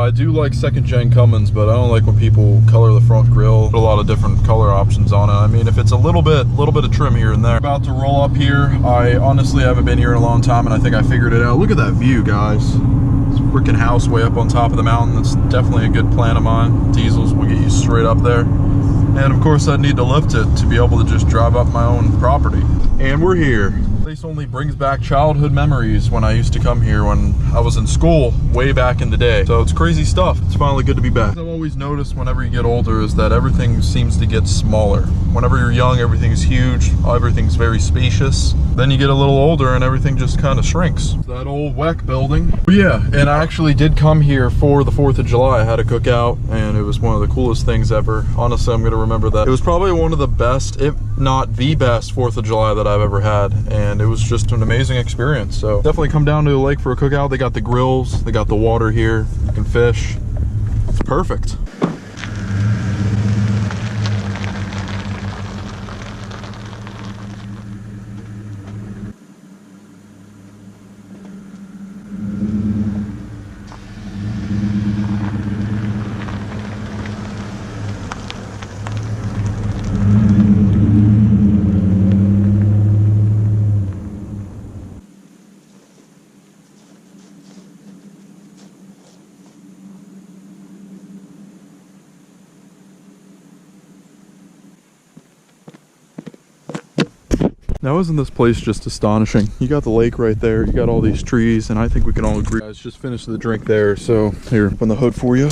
I do like second gen Cummins, but I don't like when people color the front grille. Put a lot of different color options on it. I mean, if it's a little bit of trim here and there. About to roll up here. I honestly haven't been here in a long time, and I think I figured it out. Look at that view, guys. This freaking house way up on top of the mountain. That's definitely a good plan of mine. Diesels will get you straight up there. And of course, I'd need to lift it to be able to just drive up my own property. And we're here. This only brings back childhood memories when I used to come here when I was in school way back in the day. So it's crazy stuff. It's finally good to be back. I've always noticed whenever you get older is that everything seems to get smaller. Whenever you're young, everything's huge, everything's very spacious. Then you get a little older and everything just kind of shrinks. That old WEC building. But yeah, and I actually did come here for the 4th of July. I had a cookout and it was one of the coolest things ever. Honestly, I'm gonna remember that. It was probably one of the best, if not the best 4th of July that I've ever had. And it was just an amazing experience. So definitely come down to the lake for a cookout. They got the grills, they got the water here, you can fish. It's perfect. Now isn't this place just astonishing? You got the lake right there, you got all these trees, and I think we can all agree. Guys, just finished the drink there, so here, open the hood for you.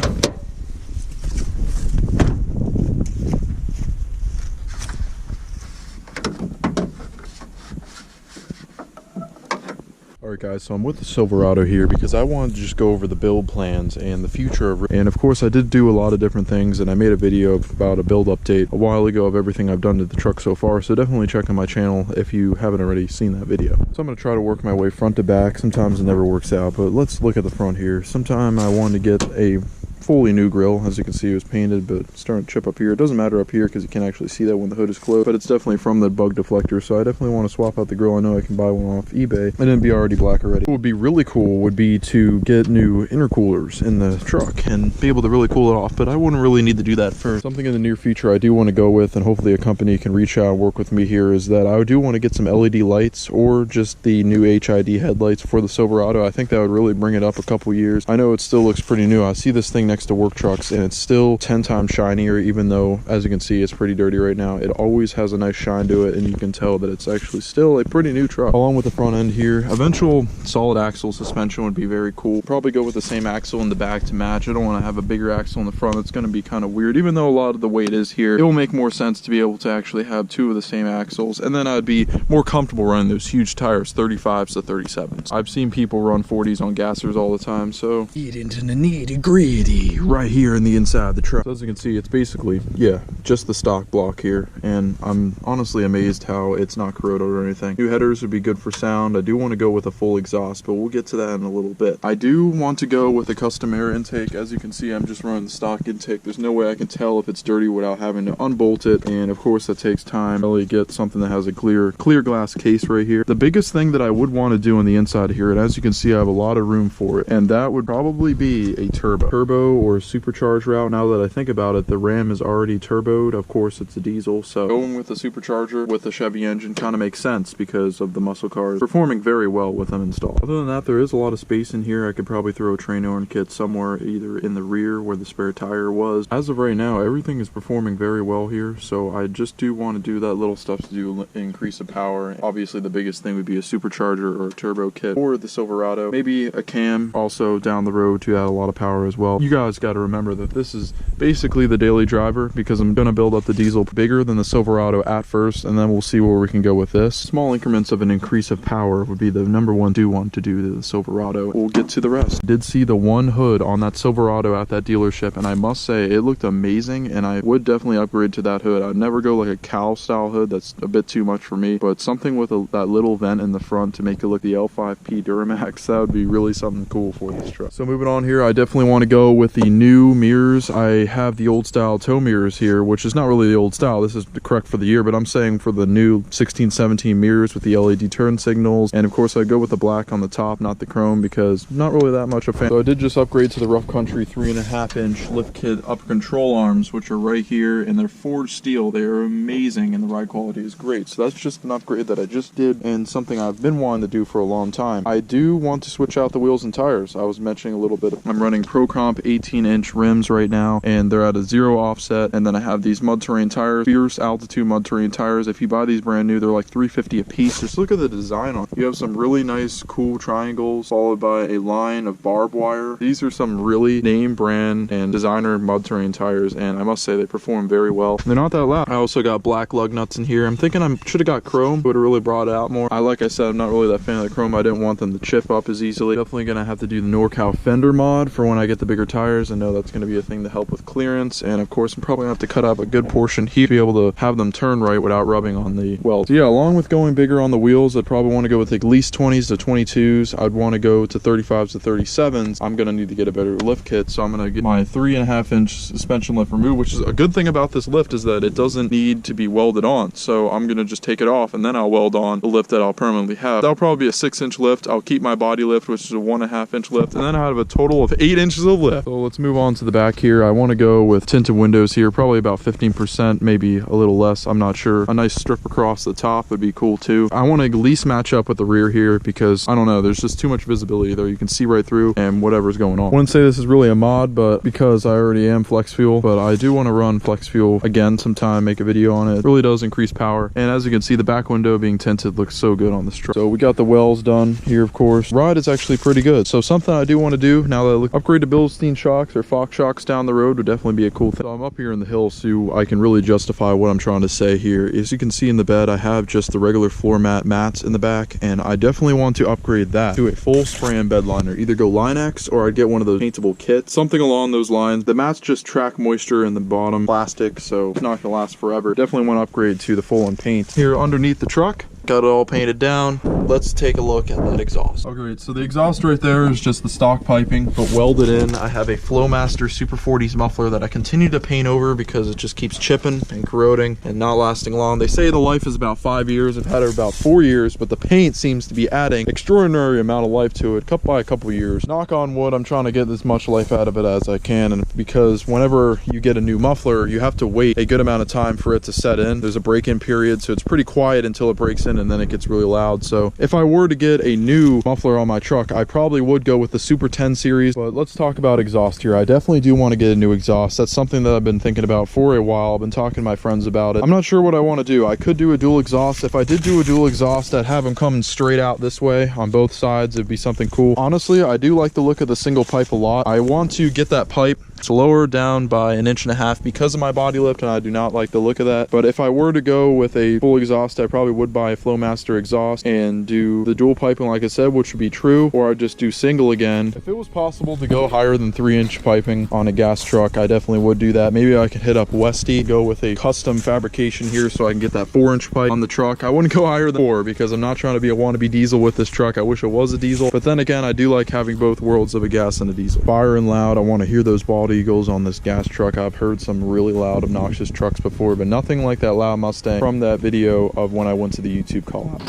Alright guys, so I'm with the Silverado here because I wanted to just go over the build plans and the future of it. And of course I did do a lot of different things, and I made a video about a build update a while ago of everything I've done to the truck so far, so definitely check on my channel if you haven't already seen that video. So I'm going to try to work my way front to back. Sometimes it never works out, but let's look at the front here. Sometime I wanted to get a fully new grill. As you can see, it was painted, but it's starting to chip up here. It doesn't matter up here because you can't actually see that when the hood is closed, but it's definitely from the bug deflector, so I definitely want to swap out the grill. I know I can buy one off eBay and it'd be already black already. What would be really cool would be to get new intercoolers in the truck and be able to really cool it off, but I wouldn't really need to do that first. Something in the near future I do want to go with, and hopefully a company can reach out and work with me here, is that I do want to get some LED lights or just the new HID headlights for the Silverado. I think that would really bring it up a couple years. I know it still looks pretty new. I see this thing next to work trucks and it's still 10 times shinier, even though, as you can see, it's pretty dirty right now. It always has a nice shine to it, and you can tell that it's actually still a pretty new truck. Along with the front end here, eventual solid axle suspension would be very cool. Probably go with the same axle in the back to match. I don't want to have a bigger axle in the front. It's going to be kind of weird. Even though a lot of the weight is here, it will make more sense to be able to actually have two of the same axles, and then I'd be more comfortable running those huge tires, 35s to 37s. I've seen people run 40s on gassers all the time, so get into the nitty-gritty right here in the inside of the truck. So as you can see, it's basically, yeah, just the stock block here, and I'm honestly amazed how it's not corroded or anything. New headers would be good for sound. I do want to go with a full exhaust, but we'll get to that in a little bit. I do want to go with a custom air intake. As you can see, I'm just running the stock intake. There's no way I can tell if it's dirty without having to unbolt it, and of course that takes time. Really get something that has a clear glass case right here. The biggest thing that I would want to do on the inside here, and as you can see, I have a lot of room for it, and that would probably be a turbo or supercharged route. Now that I think about it, the Ram is already turboed. Of course, it's a diesel, so going with the supercharger with the Chevy engine kind of makes sense because of the muscle cars performing very well with them installed. Other than that, there is a lot of space in here. I could probably throw a train horn kit somewhere, either in the rear where the spare tire was. As of right now, everything is performing very well here, so I just do want to do that little stuff to do increase the power. Obviously, the biggest thing would be a supercharger or a turbo kit for the Silverado. Maybe a cam also down the road to add a lot of power as well. You guys got to remember that this is basically the daily driver, because I'm going to build up the diesel bigger than the Silverado at first, and then we'll see where we can go with this. Small increments of an increase of power would be the number one do want to do to the Silverado. We'll get to the rest. Did see the one hood on that Silverado at that dealership, and I must say it looked amazing, and I would definitely upgrade to that hood. I'd never go like a cowl style hood. That's a bit too much for me, but something with that little vent in the front to make it look the L5P Duramax, that would be really something cool for this truck. So moving on here, I definitely want to go with with the new mirrors. I have the old style tow mirrors here, which is not really the old style. This is correct for the year, but I'm saying for the new 16-17 mirrors with the LED turn signals. And of course I go with the black on the top, not the chrome, because I'm not really that much a fan. So I did just upgrade to the Rough Country 3.5-inch lift kit upper control arms, which are right here, and they're forged steel. They are amazing and the ride quality is great. So that's just an upgrade that I just did and something I've been wanting to do for a long time. I do want to switch out the wheels and tires. I was mentioning a little bit. I'm running Pro Comp 18-inch rims right now, and they're at a 0 offset. And then I have these mud terrain tires, fierce altitude mud terrain tires. If you buy these brand new, they're like $3.50 a piece. Just look at the design on it. You have some really nice, cool triangles followed by a line of barbed wire. These are some really name brand and designer mud terrain tires, and I must say they perform very well. They're not that loud. I also got black lug nuts in here. I'm thinking I should have got chrome. Would have really brought it out more. Like I said, I'm not really that fan of the chrome. I didn't want them to chip up as easily. Definitely gonna have to do the NorCal fender mod for when I get the bigger tires. I know that's gonna be a thing to help with clearance, and of course I'm probably gonna have to cut up a good portion here to be able to have them turn right without rubbing on the weld. So yeah, along with going bigger on the wheels, I'd probably want to go with at least 20s to 22s. I'd want to go to 35s to 37s. I'm gonna need to get a better lift kit, so I'm gonna get my 3.5-inch suspension lift removed, which is a good thing about this lift is that it doesn't need to be welded on. So I'm gonna just take it off and then I'll weld on the lift that I'll permanently have. That'll probably be a 6-inch lift. I'll keep my body lift, which is a 1.5-inch lift, and then I have a total of 8 inches of lift. So let's move on to the back here. I want to go with tinted windows here, probably about 15%, maybe a little less, I'm not sure. A nice strip across the top would be cool too. I want to at least match up with the rear here because I don't know, there's just too much visibility there. You can see right through and whatever's going on. I wouldn't say this is really a mod, but because I already am flex fuel, but I do want to run flex fuel again sometime, make a video on it. It really does increase power, and as you can see, the back window being tinted looks so good on this truck. So we got the wells done here, of course. Ride is actually pretty good. So something I do want to do now that I upgrade to Bilstein shocks or Fox shocks down the road would definitely be a cool thing. So I'm up here in the hills so I can really justify what I'm trying to say here. As you can see in the bed, I have just the regular floor mat mats in the back, and I definitely want to upgrade that to a full spray and bed liner. Either go Line-X or I'd get one of those paintable kits, something along those lines. The mats just track moisture in the bottom plastic, so it's not gonna last forever. Definitely want to upgrade to the full on paint. Here underneath the truck, got it all painted down. Let's take a look at that exhaust. Okay, so the exhaust right there is just the stock piping, but welded in. I have a Flowmaster Super 40s muffler that I continue to paint over because it just keeps chipping and corroding and not lasting long. They say the life is about 5 years. I've had it about 4 years, but the paint seems to be adding extraordinary amount of life to it, cut by a couple years. Knock on wood, I'm trying to get as much life out of it as I can, and because whenever you get a new muffler, you have to wait a good amount of time for it to set in. There's a break-in period, so it's pretty quiet until it breaks in, and then it gets really loud. So if I were to get a new muffler on my truck, I probably would go with the Super 10 series. But let's talk about exhaust here. I definitely do want to get a new exhaust. That's something that I've been thinking about for a while. I've been talking to my friends about it. I'm not sure what I want to do. I could do a dual exhaust. If I did do a dual exhaust, I'd have them coming straight out this way on both sides. It'd be something cool. Honestly, I do like the look of the single pipe a lot. I want to get that pipe lower down by 1.5 inches because of my body lift, and I do not like the look of that. But if I were to go with a full exhaust, I probably would buy a Flowmaster exhaust and do the dual piping like I said, which would be true, or I'd just do single again. If it was possible to go higher than 3-inch piping on a gas truck, I definitely would do that. Maybe I could hit up Westy, go with a custom fabrication here so I can get that 4-inch pipe on the truck. I wouldn't go higher than 4 because I'm not trying to be a wannabe diesel with this truck. I wish it was a diesel, but then again, I do like having both worlds of a gas and a diesel. Fire and loud, I want to hear those bald eagles on this gas truck. I've heard some really loud, obnoxious trucks before, but nothing like that loud Mustang from that video of when I went to the YouTube collab.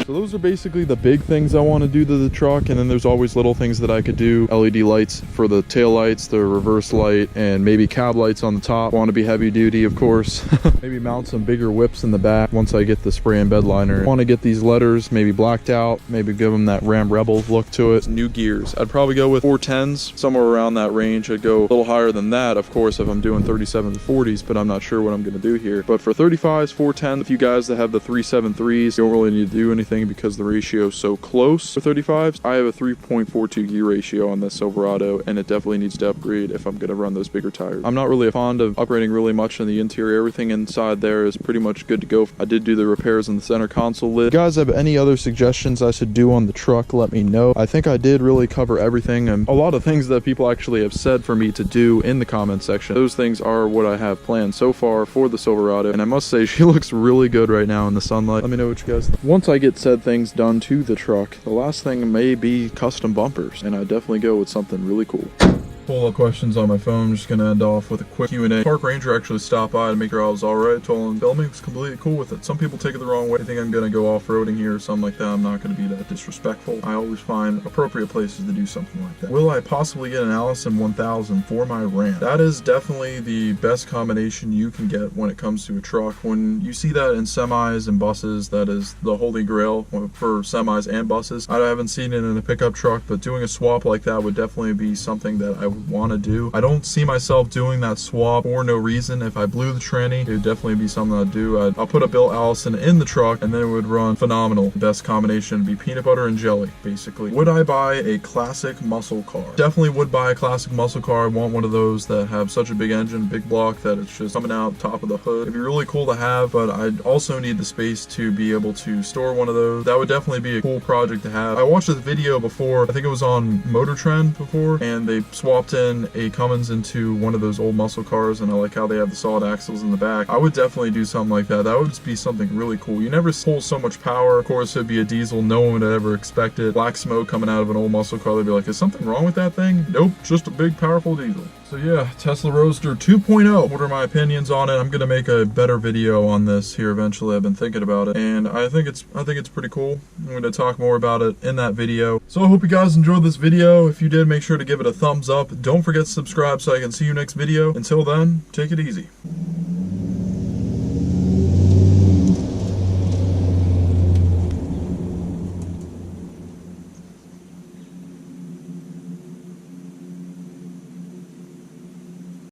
So those are basically the big things I want to do to the truck, and then there's always little things that I could do. LED lights for the tail lights, the reverse light, and maybe cab lights on the top. Want to be heavy duty, of course. Maybe mount some bigger whips in the back once I get the spray and bed liner. Want to get these letters maybe blacked out, maybe give them that Ram Rebel look to it. New gears, I'd probably go with 410s, somewhere around that range. I'd go a little higher than that, of course, if I'm doing 37s and 40s, but I'm not sure what I'm going to do here. But for 35s, 410s, if you guys that have the 373s, you don't really need to do anything because the ratio is so close. For 35s, I have a 3.42 gear ratio on this Silverado, and it definitely needs to upgrade if I'm going to run those bigger tires. I'm not really fond of upgrading really much in the interior. Everything inside there is pretty much good to go. I did do the repairs in the center console lid. If you guys have any other suggestions I should do on the truck, let me know. I think I did really cover everything, and a lot of things that people actually have said for me to do in the comment section. Those things are what I have planned so far for the Silverado, and I must say she looks really good right now in the sunlight. Let me know what you guys think. Once I get said things done to the truck. The last thing may be custom bumpers, and I'd definitely go with something really cool. Pull-up questions on my phone. I'm just gonna end off with a quick Q&A. Park ranger actually stopped by to make sure I was alright. Told him filming was completely cool with it. Some people take it the wrong way. They think I'm gonna go off-roading here or something like that. I'm not gonna be that disrespectful. I always find appropriate places to do something like that. Will I possibly get an Allison 1000 for my Ram? That is definitely the best combination you can get when it comes to a truck. When you see that in semis and buses, that is the holy grail for semis and buses. I haven't seen it in a pickup truck, but doing a swap like that would definitely be something that I would want to do. I don't see myself doing that swap for no reason. If I blew the tranny, it would definitely be something I'd do. I'll put a built Allison in the truck and then it would run phenomenal. The best combination would be peanut butter and jelly, basically. Would I buy a classic muscle car? Definitely would buy a classic muscle car. I want one of those that have such a big engine, big block, that it's just coming out top of the hood. It'd be really cool to have, but I'd also need the space to be able to store one of those. That would definitely be a cool project to have. I watched this video before, I think it was on Motor Trend before, and they swapped in a Cummins into one of those old muscle cars, and I like how they have the solid axles in the back. I would definitely do something like that. That would just be something really cool. You never pull so much power. Of course, it'd be a diesel. No one would ever expect it. Black smoke coming out of an old muscle car. They'd be like, is something wrong with that thing? Nope, just a big, powerful diesel. So yeah, Tesla Roadster 2.0. What are my opinions on it? I'm gonna make a better video on this here eventually. I've been thinking about it, and I think it's pretty cool. I'm gonna talk more about it in that video. So I hope you guys enjoyed this video. If you did, make sure to give it a thumbs up. Don't forget to subscribe so I can see you next video. Until then, take it easy.